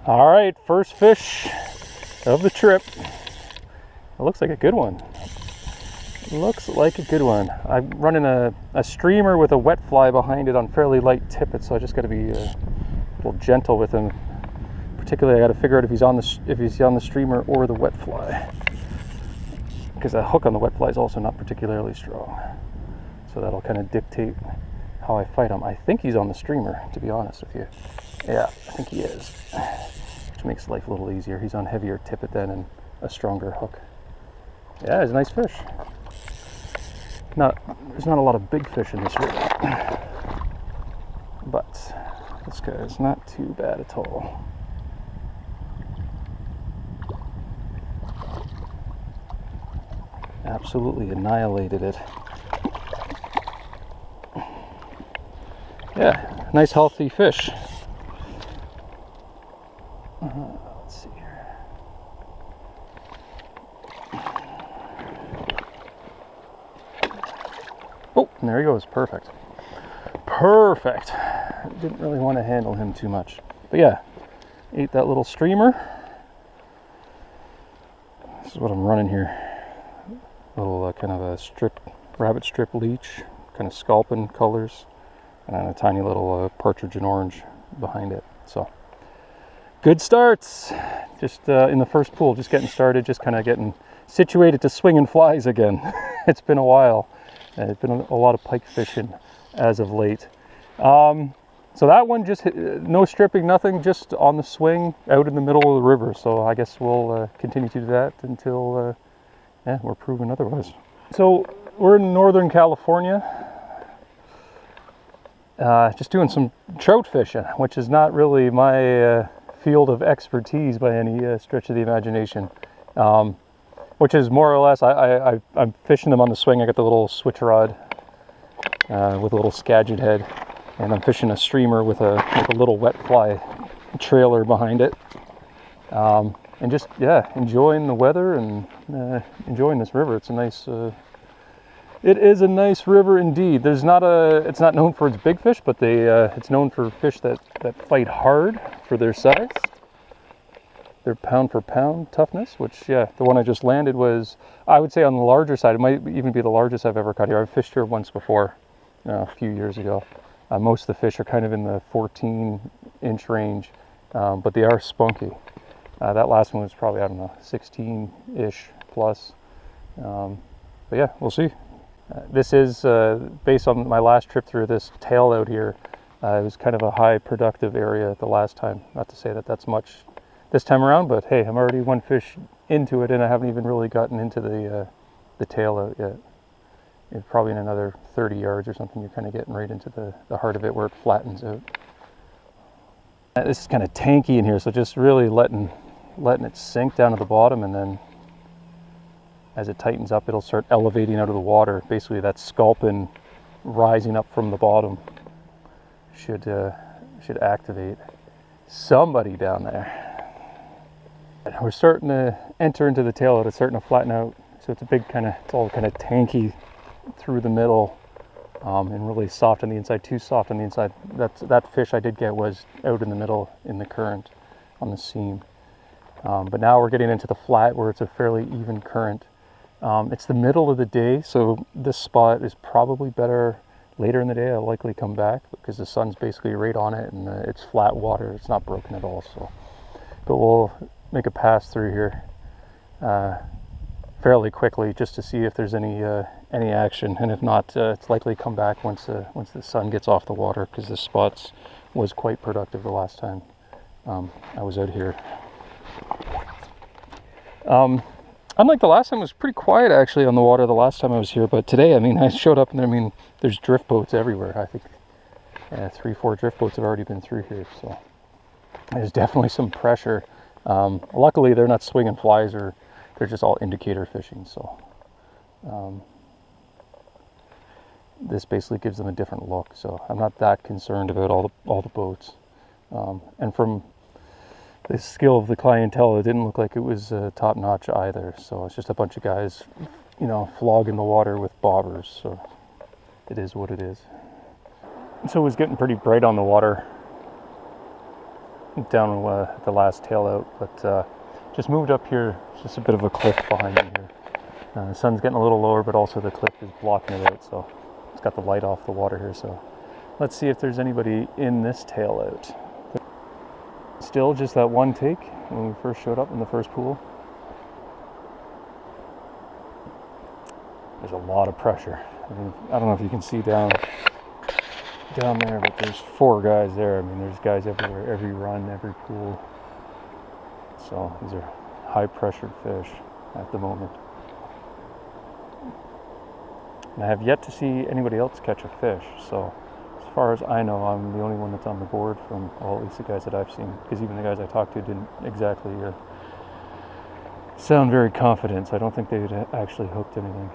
All right, first fish of the trip. It looks like a good one. Looks like a good one. I'm running a streamer with a wet fly behind it on fairly light tippet, so I just got to be a little gentle with him. Particularly, I got to figure out if he's on the streamer or the wet fly, because that hook on the wet fly is also not particularly strong. So that'll kind of dictate how I fight him. I think he's on the streamer, to be honest with you. Yeah, I think he is, which makes life a little easier. He's on heavier tippet then and a stronger hook. Yeah, it's a nice fish. There's not a lot of big fish in this river, but this guy is not too bad at all. Absolutely annihilated it. Yeah, nice healthy fish. Let's see here. Oh, and there he goes. Perfect. Perfect. Didn't really want to handle him too much. But yeah, ate that little streamer. This is what I'm running here. Little kind of a rabbit strip leech, kind of sculpin colors, and a tiny little partridge and orange behind it. So good starts. Just in the first pool, just getting started, just kind of getting situated to swinging flies again. It's been a while. It's been a lot of pike fishing as of late. So that one just no stripping, nothing, just on the swing out in the middle of the river. So I guess we'll continue to do that until yeah, we're proven otherwise. So we're in Northern California, just doing some trout fishing, which is not really my field of expertise by any stretch of the imagination. Which is more or less, I'm fishing them on the swing. I got the little switch rod with a little Skagit head, and I'm fishing a streamer with a little wet fly trailer behind it. And just, yeah, enjoying the weather and enjoying this river. It's a nice, it is a nice river indeed. It's not known for its big fish, but it's known for fish that fight hard for their size. Their pound for pound toughness, which, yeah, the one I just landed was, I would say, on the larger side. It might even be the largest I've ever caught here. I've fished here once before, a few years ago. Most of the fish are kind of in the 14-inch range, but they are spunky. That last one was probably, I don't know, 16-ish plus. But yeah, we'll see. This is based on my last trip through this tail out here. It was kind of a high productive area the last time. Not to say that that's much this time around, but hey, I'm already one fish into it, and I haven't even really gotten into the tail out yet. It's probably in another 30 yards or something. You're kind of getting right into the heart of it where it flattens out. This is kind of tanky in here, so just really letting it sink down to the bottom, and then as it tightens up, it'll start elevating out of the water. Basically, that sculpin rising up from the bottom should activate somebody down there. We're starting to enter into the tail out. It's starting to flatten out, so it's it's all kind of tanky through the middle, and really soft on the inside, too soft on the inside. That fish I did get was out in the middle in the current on the seam. But now we're getting into the flat where it's a fairly even current. It's the middle of the day, so this spot is probably better later in the day. I'll likely come back because the sun's basically right on it, and it's flat water. It's not broken at all. So, but we'll make a pass through here fairly quickly just to see if there's any action, and if not, it's likely to come back once the sun gets off the water, because this spot was quite productive the last time I was out here. Unlike the last time, it was pretty quiet actually on the water the last time I was here, but today, I mean, I showed up and I mean, there's drift boats everywhere. I think 3-4 drift boats have already been through here, so there's definitely some pressure. Luckily, they're not swinging flies, or they're just all indicator fishing, so this basically gives them a different look. So I'm not that concerned about all the boats, and from the skill of the clientele, it didn't look like it was top notch either. So it's just a bunch of guys, you know, flogging the water with bobbers. So it is what it is. So it was getting pretty bright on the water down the last tail out, but just moved up here. It's just a bit of a cliff behind me here. The sun's getting a little lower, but also the cliff is blocking it out, so it's got the light off the water here. So let's see if there's anybody in this tail out. Still just that one take when we first showed up in the first pool. There's a lot of pressure. I mean, I don't know if you can see down there, but there's 4 guys there. I mean, there's guys everywhere, every run, every pool. So these are high pressured fish at the moment. And I have yet to see anybody else catch a fish. So as far as I know, I'm the only one that's on the board from, well, at least the guys that I've seen, because even the guys I talked to didn't exactly sound very confident. So I don't think they'd actually hooked anything.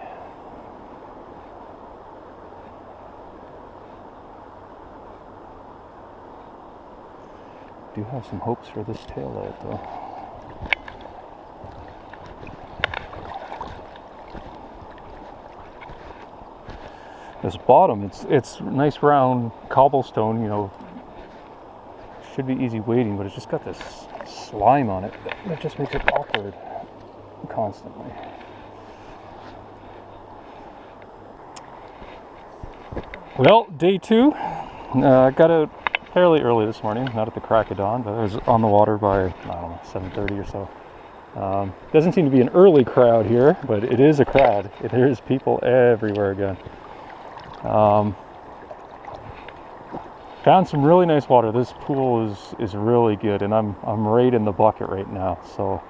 Do have some hopes for this tail out though. This bottom, it's nice round cobblestone, you know, should be easy wading, but it's just got this slime on it that just makes it awkward constantly. Well, day 2, I got out fairly early this morning, not at the crack of dawn, but I was on the water by, I don't know, 7:30 or so. Doesn't seem to be an early crowd here, but it is a crowd. There's people everywhere again. Found some really nice water. This pool is really good, and I'm right in the bucket right now. So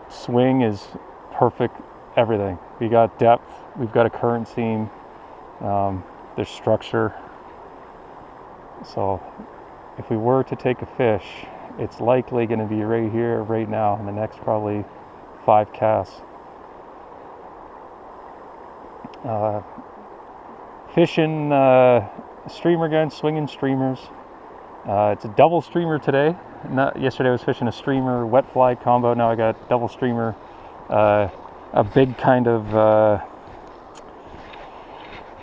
swing is perfect, everything. We got depth, we've got a current seam, there's structure. So if we were to take a fish, it's likely going to be right here, right now, in the next probably 5 casts. Fishing streamer again, swinging streamers. It's a double streamer today. Yesterday I was fishing a streamer wet fly combo. Now I got double streamer, a big kind of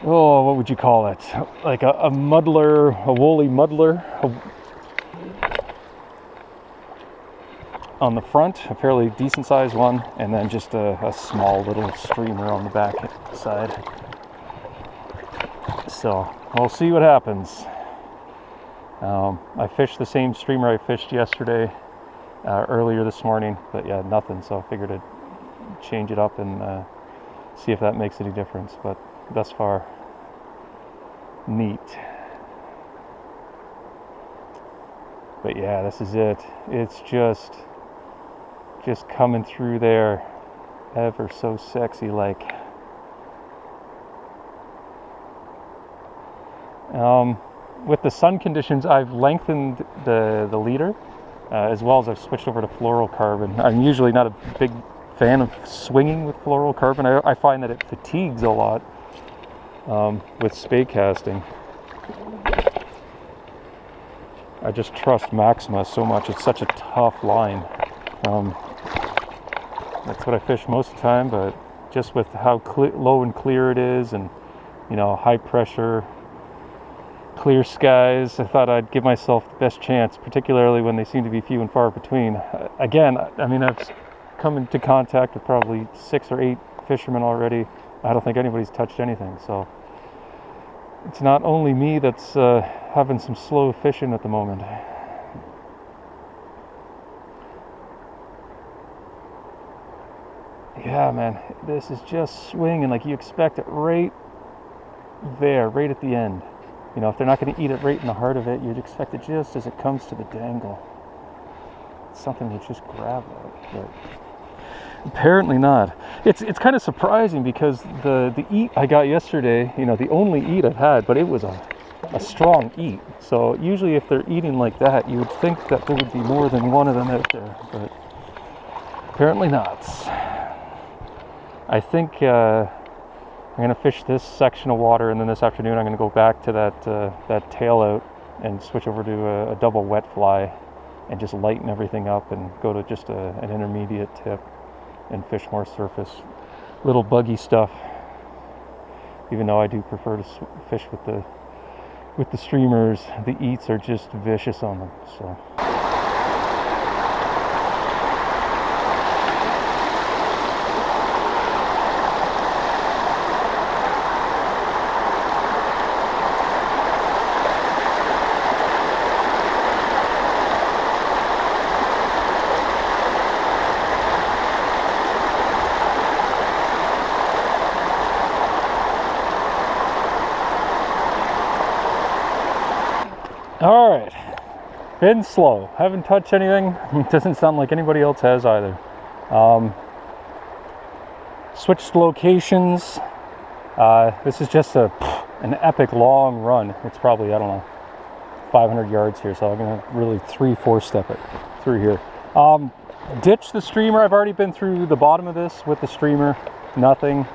what would you call it? Like a muddler, a woolly muddler on the front, a fairly decent sized one, and then just a small little streamer on the back side. So we'll see what happens. I fished the same streamer I fished yesterday, earlier this morning, but yeah, nothing. So I figured I'd change it up and see if that makes any difference. But thus far, neat. But yeah, this is it. It's just coming through there, ever so sexy like. With the sun conditions, I've lengthened the leader, as well as I've switched over to fluorocarbon. I'm usually not a big fan of swinging with fluorocarbon. I find that it fatigues a lot with spay casting. I just trust Maxima so much. It's such a tough line. That's what I fish most of the time, but just with how low and clear it is, and you know, high pressure, clear skies, I thought I'd give myself the best chance, particularly when they seem to be few and far between. Again, I mean, I've come into contact with probably 6 or 8 fishermen already. I don't think anybody's touched anything, so it's not only me that's having some slow fishing at the moment. Yeah, man, this is just swinging like you expect it right there, right at the end. You know, if they're not going to eat it right in the heart of it, you'd expect it just as it comes to the dangle. It's something to just grab at, but apparently not. It's kind of surprising because the eat I got yesterday, you know, the only eat I've had, but it was a strong eat. So usually if they're eating like that, you would think that there would be more than one of them out there, but apparently not. I think I'm going to fish this section of water, and then this afternoon I'm going to go back to that tail out and switch over to a double wet fly and just lighten everything up and go to just an intermediate tip and fish more surface, little buggy stuff, even though I do prefer to fish with the with the streamers, the eats are just vicious on them. So. All right, been slow, haven't touched anything. It doesn't sound like anybody else has either. Switched locations. This is just an epic long run. It's probably, I don't know, 500 yards here, so I'm gonna really 3-4 step it through here. Ditch the streamer. I've already been through the bottom of this with the streamer, nothing.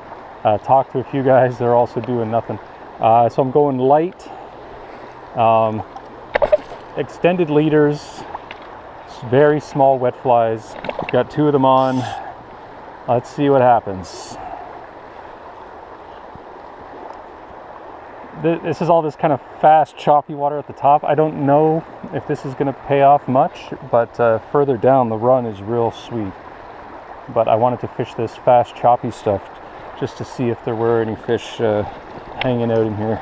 Talked to a few guys, they're also doing nothing. So I'm going light. Extended leaders, very small wet flies. Got 2 of them on. Let's see what happens. This is all this kind of fast, choppy water at the top. I don't know if this is going to pay off much, but further down the run is real sweet. But I wanted to fish this fast, choppy stuff just to see if there were any fish hanging out in here.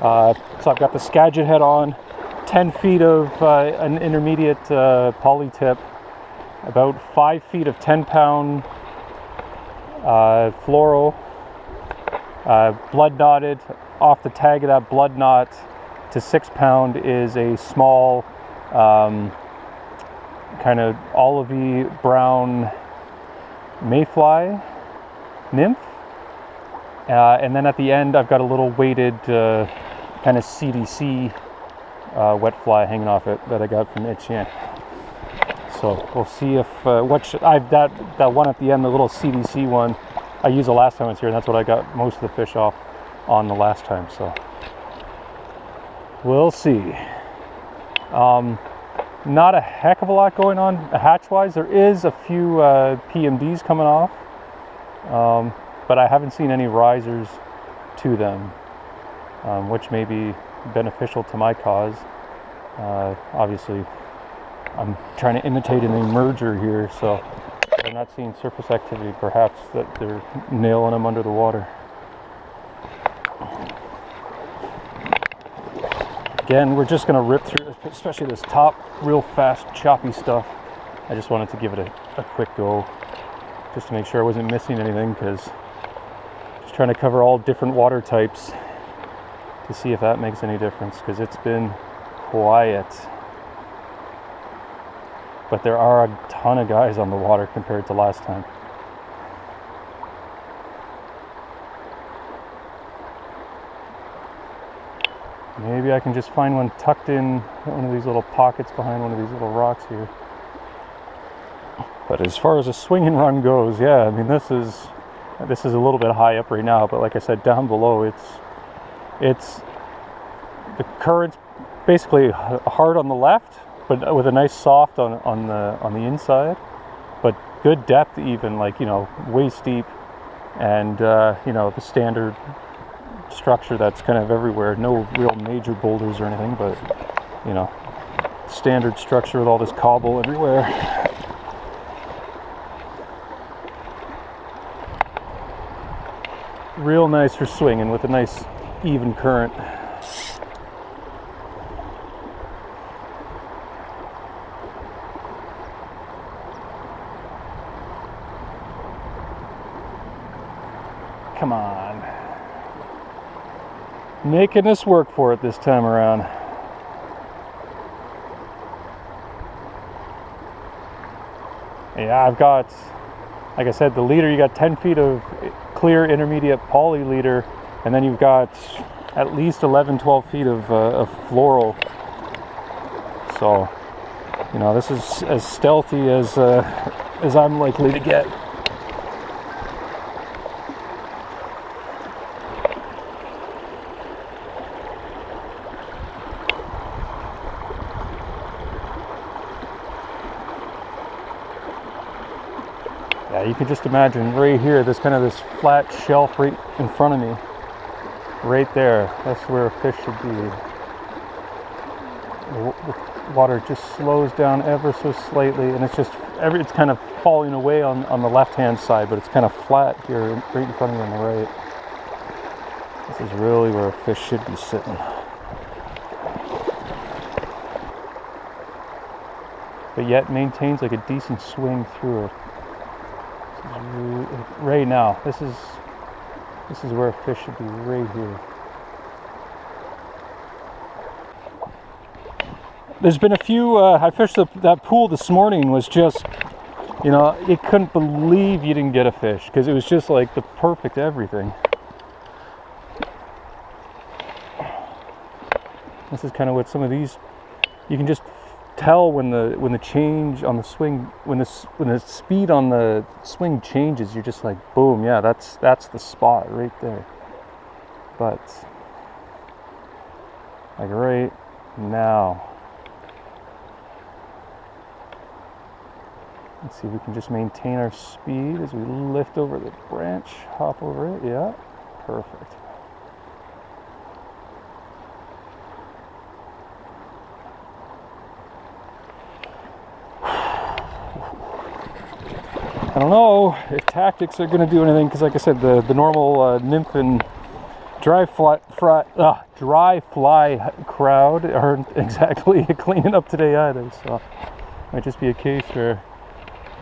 So I've got the Skagit head on. 10 feet of an intermediate poly tip, about 5 feet of 10-pound fluoro, blood knotted. Off the tag of that blood knot to 6-pound is a small kind of olivey brown mayfly nymph, and then at the end I've got a little weighted kind of CDC wet fly hanging off it that I got from Etienne. So we'll see if that one at the end, the little CDC one, I used the last time I was here, and that's what I got most of the fish off on the last time. So we'll see. Not a heck of a lot going on hatch-wise. There is a few PMDs coming off, but I haven't seen any risers to them, which may be beneficial to my cause. Obviously I'm trying to imitate an emerger here, so I'm not seeing surface activity. Perhaps that they're nailing them under the water. Again, we're just going to rip through, especially this top real fast choppy stuff. I just wanted to give it a quick go just to make sure I wasn't missing anything, because just trying to cover all different water types to see if that makes any difference, because it's been quiet. But there are a ton of guys on the water compared to last time. Maybe I can just find one tucked in one of these little pockets behind one of these little rocks here. But as far as a swing and run goes, yeah, I mean, this is a little bit high up right now, but like I said, down below it's the current's basically hard on the left, but with a nice soft on the inside, but good depth, even, like, you know, waist deep, and you know, the standard structure that's kind of everywhere. No real major boulders or anything, but you know, standard structure with all this cobble everywhere. Real nice for swinging with a nice even current. Come on. Making us work for it this time around. Yeah, I've got, like I said, the leader, you got 10 feet of clear intermediate poly leader, and then you've got at least 11-12 feet of fluoro. So, you know, this is as stealthy as I'm likely to get. Yeah, you can just imagine right here, this kind of this flat shelf right in front of me. Right there, that's where a fish should be. The water just slows down ever so slightly, and it's just it's kind of falling away on the left-hand side, but it's kind of flat here, right in front of you on the right. This is really where a fish should be sitting. But yet maintains like a decent swing through it. Right now, this is where a fish should be, right here. There's been a few, I fished that pool this morning, was just, you know, you couldn't believe you didn't get a fish, because it was just like the perfect everything. This is kind of what some of these, you can just tell when the change on the swing, when the speed on the swing changes, you're just like, boom, yeah, that's the spot right there. But like right now, let's see if we can just maintain our speed as we lift over the branch, hop over it. Yeah, perfect. I don't know if tactics are going to do anything, because like I said, the normal nymph and dry fly crowd aren't exactly cleaning up today either, so it might just be a case where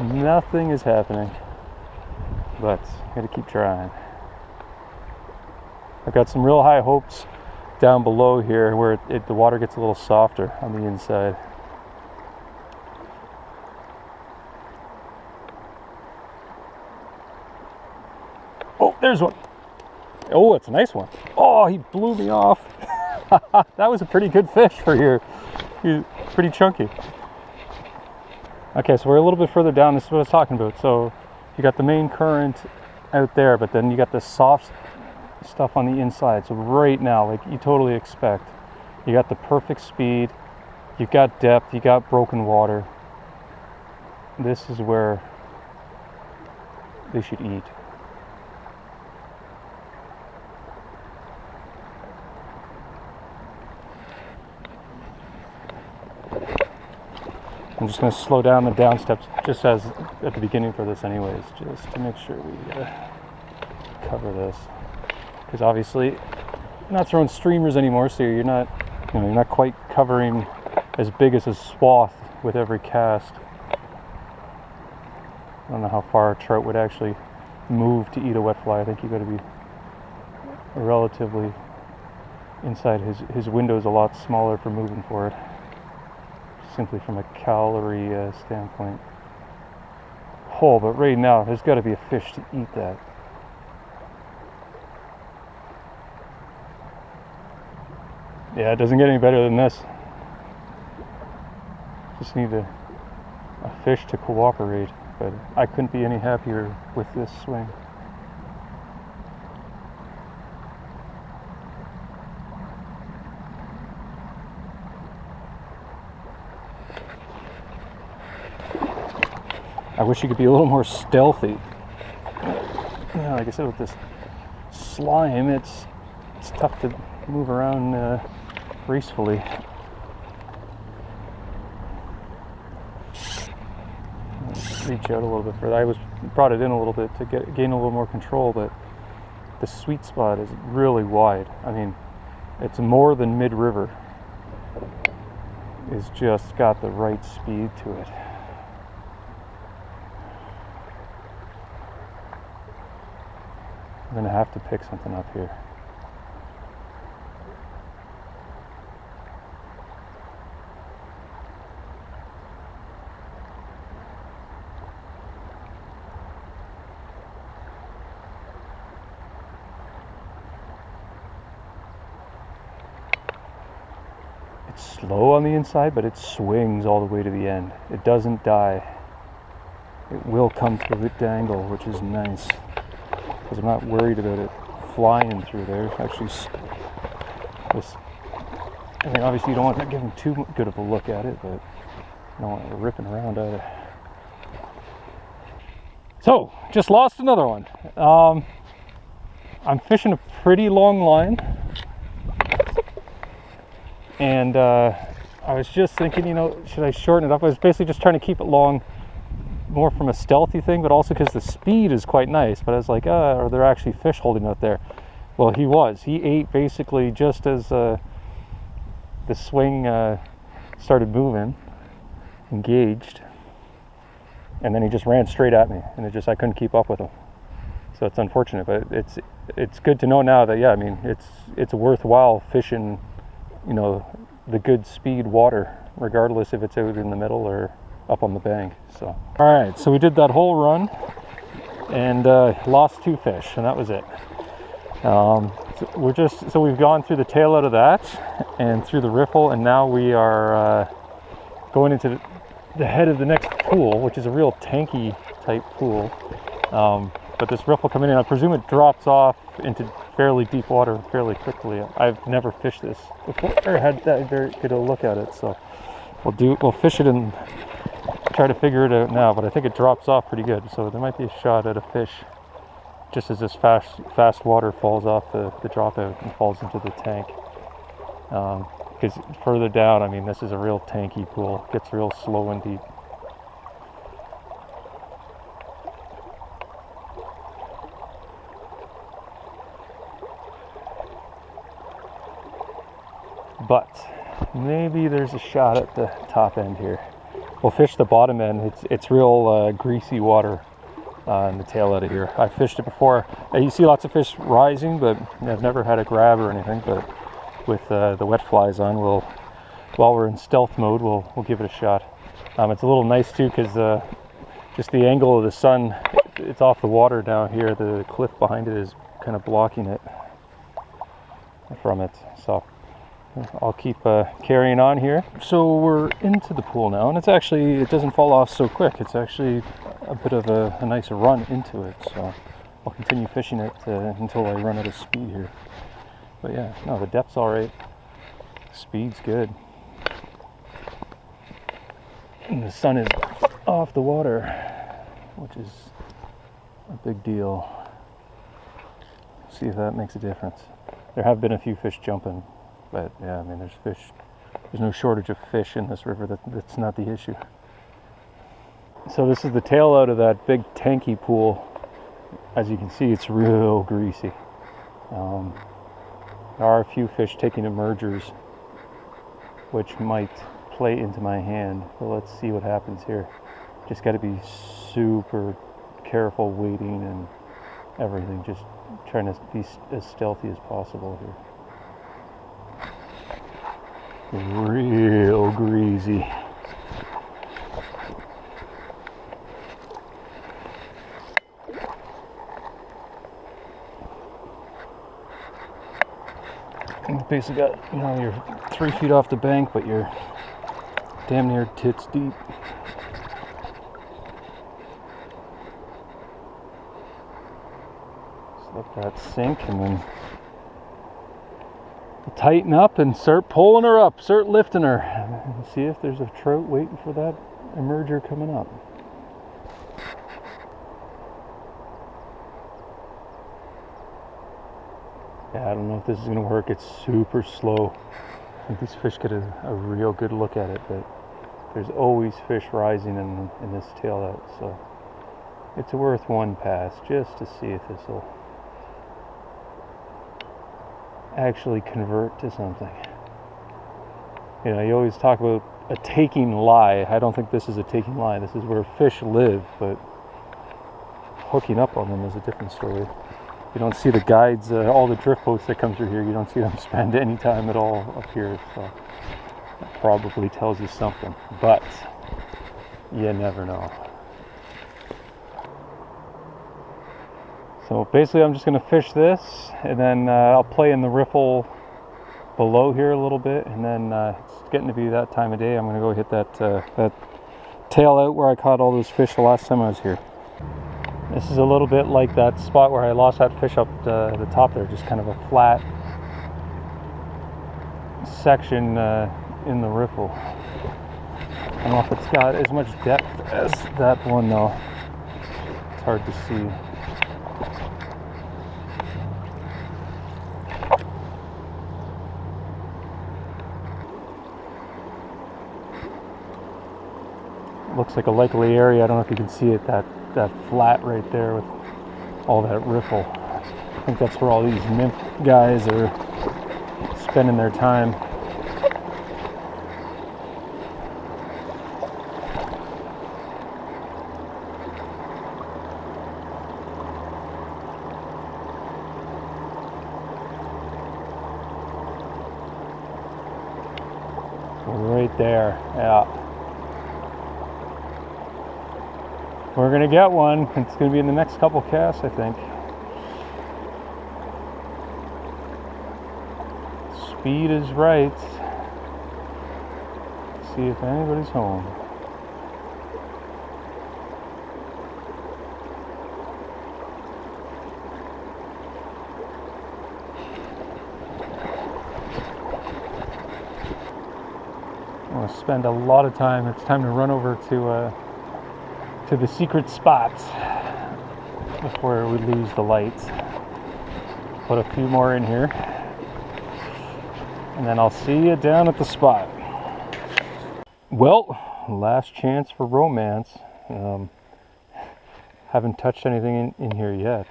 nothing is happening, but gotta keep trying. I've got some real high hopes down below here where the water gets a little softer on the inside. Oh, there's one. Oh, it's a nice one. Oh, he blew me off. That was a pretty good fish for here. He's pretty chunky. Okay, so we're a little bit further down. This is what I was talking about. So you got the main current out there, but then you got the soft stuff on the inside. So right now, like you totally expect, you got the perfect speed, you've got depth, you got broken water. This is where they should eat. I'm just going to slow down the down steps just as at the beginning for this anyways, just to make sure we cover this. Because obviously you're not throwing streamers anymore, so you're not quite covering as big as a swath with every cast. I don't know how far a trout would actually move to eat a wet fly. I think you got to be relatively inside. His window is a lot smaller for moving for it, simply from a calorie standpoint. Oh, but right now there's got to be a fish to eat that. Yeah, it doesn't get any better than this. Just need a fish to cooperate, but I couldn't be any happier with this swing. I wish you could be a little more stealthy. Yeah, like I said, with this slime, it's tough to move around gracefully. Reach out a little bit further. I brought it in a little bit to gain a little more control, but the sweet spot is really wide. I mean, it's more than mid-river. It's just got the right speed to it. I'm going to have to pick something up here. It's slow on the inside, but it swings all the way to the end. It doesn't die. It will come to the dangle, which is nice, because I'm not worried about it flying through there. Actually, I mean, obviously you don't want to give them too good of a look at it, but you don't want it ripping around either. So, just lost another one. I'm fishing a pretty long line. And I was just thinking, you know, should I shorten it up? I was basically just trying to keep it long, more from a stealthy thing, but also because the speed is quite nice. But I was like, are there actually fish holding out there? Well, he ate basically just as the swing started moving, engaged, and then he just ran straight at me, and I couldn't keep up with him. So it's unfortunate, but it's good to know now that, yeah, I mean, it's worthwhile fishing, you know, the good speed water, regardless if it's out in the middle or up on the bank. So all right, so we did that whole run and lost 2 fish, and that was it. So we've gone through the tail out of that and through the riffle, and now we are going into the head of the next pool, which is a real tanky type pool. But this riffle coming in, I presume it drops off into fairly deep water fairly quickly. I've never fished this before or had that very good a look at it, so we'll fish it and try to figure it out now. But I think it drops off pretty good, so there might be a shot at a fish just as this fast water falls off the dropout and falls into the tank. Because further down, I mean, this is a real tanky pool. It gets real slow and deep. But maybe there's a shot at the top end here. We'll fish the bottom end. It's real greasy water in the tail out of here. I've fished it before. You see lots of fish rising, but I've never had a grab or anything. But with the wet flies on, while we're in stealth mode, we'll give it a shot. It's a little nice too, because just the angle of the sun, it's off the water down here. The cliff behind it is kind of blocking it from it. So I'll keep carrying on here. So we're into the pool now, and it doesn't fall off so quick. It's actually a bit of a nice run into it. So I'll continue fishing it until I run out of speed here. But yeah, no, the depth's all right. Speed's good. And the sun is off the water, which is a big deal. See if that makes a difference. There have been a few fish jumping, but yeah, I mean, there's no shortage of fish in this river. That's not the issue. So this is the tail out of that big tanky pool. As you can see, it's real greasy. There are a few fish taking emergers, which might play into my hand, but let's see what happens here. Just got to be super careful wading and everything, just trying to be as stealthy as possible here. Real greasy. You basically got, you're 3 feet off the bank, but you're damn near tits deep. Just let that sink, and then tighten up and start pulling her up, start lifting her, and see if there's a trout waiting for that emerger coming up. Yeah, I don't know if this is going to work. It's super slow. I think these fish get a real good look at it, but there's always fish rising in this tail out, so it's worth one pass just to see if this will actually convert to something. You always talk about a taking lie. I don't think this is a taking lie. This is where fish live, but hooking up on them is a different story. You don't see the guides, all the drift boats that come through here, you don't see them spend any time at all up here, so that probably tells you something, but you never know. So basically I'm just going to fish this, and then I'll play in the riffle below here a little bit, and then it's getting to be that time of day. I'm going to go hit that tail out where I caught all those fish the last time I was here. This is a little bit like that spot where I lost that fish up the top there, just kind of a flat section in the riffle. I don't know if it's got as much depth as that one though. It's hard to see. looks like a likely area. I don't know if you can see it, that flat right there with all that riffle. I think that's where all these nymph guys are spending their time. Right there, yeah. We're gonna get one. It's gonna be in the next couple casts, I think. Speed is right. Let's see if anybody's home. I'm gonna spend a lot of time. It's time to run over to the secret spots before we lose the lights. Put a few more in here, and then I'll see you down at the spot. Well, last chance for romance. Haven't touched anything in here yet.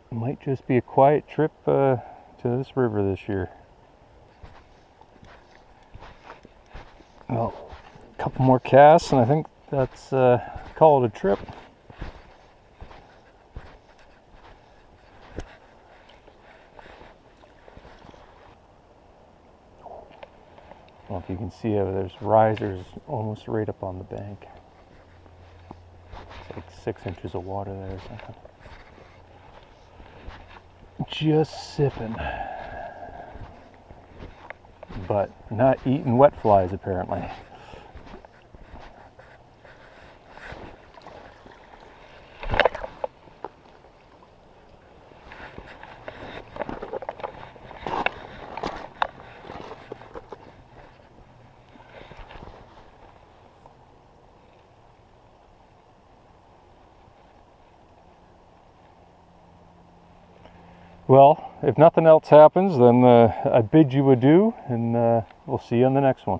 Might just be a quiet trip to this river this year. Well, a couple more casts, and I think that's call it a trip. I don't know if you can see it, but there's risers almost right up on the bank. It's like 6 inches of water there or something. Just sipping. But not eating wet flies, apparently. Well, if nothing else happens, then I bid you adieu, and we'll see you on the next one.